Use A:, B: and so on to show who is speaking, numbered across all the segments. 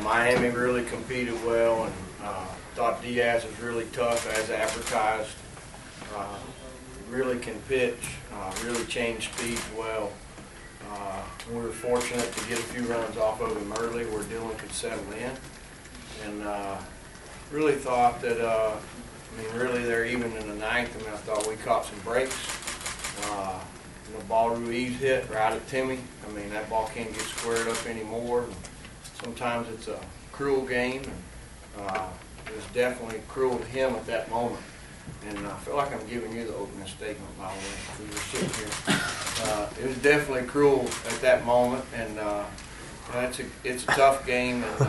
A: Miami really competed well, and thought Diaz was really tough as advertised. Really can pitch, really change speeds well. We were fortunate to get a few runs off of him early where Dylan could settle in, and really thought that, really there even in the ninth, I thought we caught some breaks. The ball Ruiz hit right at Timmy. That ball can't get squared up anymore. Sometimes it's a cruel game, and it was definitely cruel to him at that moment. And I feel like I'm giving you the opening statement, by the way, because you're sitting here. It was definitely cruel at that moment, and it's a tough game, and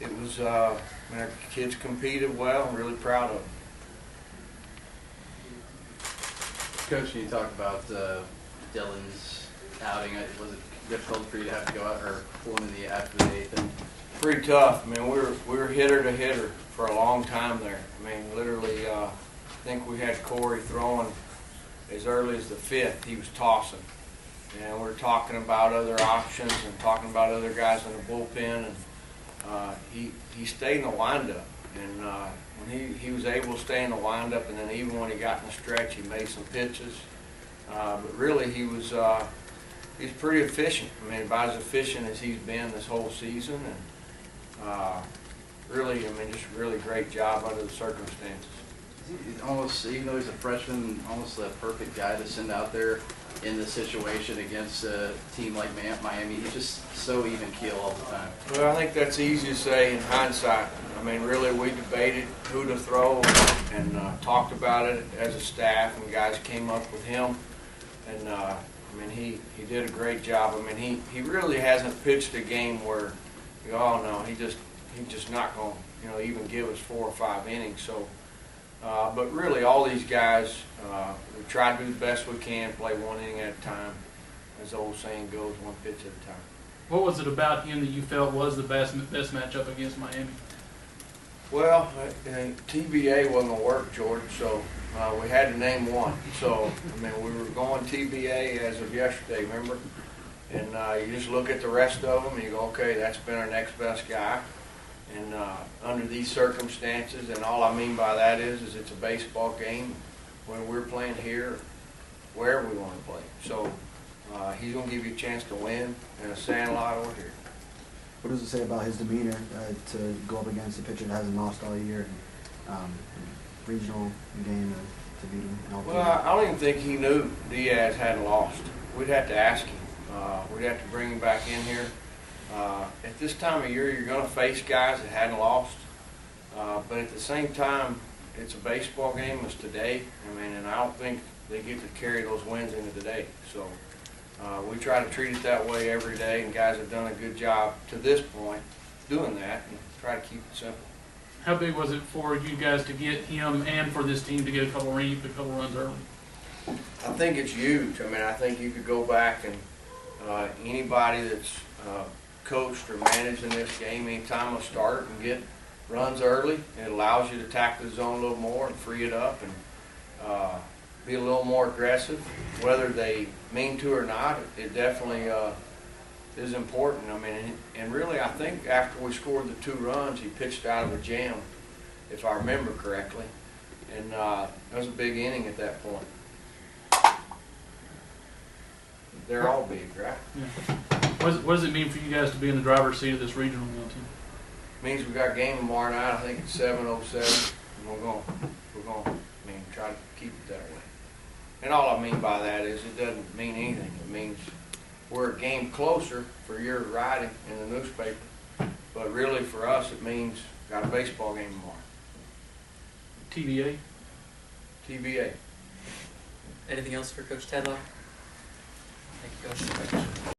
A: it was, our kids competed well. I'm really proud of them.
B: Coach, you talked about Dylan's outing. Was it difficult for you to have to go out or pull him in after the eighth?
A: Pretty tough. We were hitter to hitter for a long time there. Literally, I think we had Corey throwing as early as the fifth. He was tossing, and we were talking about other options and talking about other guys in the bullpen. And he stayed in the windup, and when he was able to stay in the windup, and then even when he got in the stretch, he made some pitches. But really, he's pretty efficient. About as efficient as he's been this whole season, and really, just really great job under the circumstances.
B: He's almost, even though he's a freshman, almost the perfect guy to send out there in this situation against a team like Miami. He's just so even keel all the time.
A: Well, I think that's easy to say in hindsight. Really, we debated who to throw and talked about it as a staff, and guys came up with him. And he did a great job. He really hasn't pitched a game where you go, oh no, he's just not going to even give us 4 or 5 innings. So, but really, all these guys, we try to do the best we can, play 1 inning at a time. As the old saying goes, 1 pitch at a time.
C: What was it about him that you felt was the best matchup against Miami?
A: Well, TBA wasn't going to work, George, so we had to name one. So, we were going TBA as of yesterday, remember? And you just look at the rest of them and you go, okay, that's been our next best guy. And under these circumstances, and all I mean by that is it's a baseball game when we're playing here, wherever we want to play. So he's going to give you a chance to win in a sandlot or here.
D: What does it say about his demeanor to go up against a pitcher that hasn't lost all year, regional game to beat him?
A: Well, I don't even think he knew Diaz hadn't lost. We'd have to ask him. We'd have to bring him back in here. At this time of year, you're going to face guys that hadn't lost. But at the same time, it's a baseball game. It's today. And I don't think they get to carry those wins into today. So we try to treat it that way every day, and guys have done a good job to this point doing that, and try to keep it simple.
C: How big was it for you guys to get him and for this team to get a couple runs early?
A: I think it's huge. I think you could go back and anybody that's coached or managed in this game, anytime I start and get runs early, it allows you to attack the zone a little more and free it up and be a little more aggressive. Whether they mean to or not, it definitely is important. And really, I think after we scored the 2 runs, he pitched out of a jam, if I remember correctly. And that was a big inning at that point. They're all big, right?
C: Yeah. What does it mean for you guys to be in the driver's seat of this regional team?
A: It means we got a game tomorrow night. I think it's 7:07, and we're going try to keep it that way. And all I mean by that is it doesn't mean anything. It means we're a game closer for your writing in the newspaper. But really, for us, it means got a baseball game tomorrow.
C: TBA?
A: TBA.
E: Anything else for Coach Tadlock? Thank you, Coach.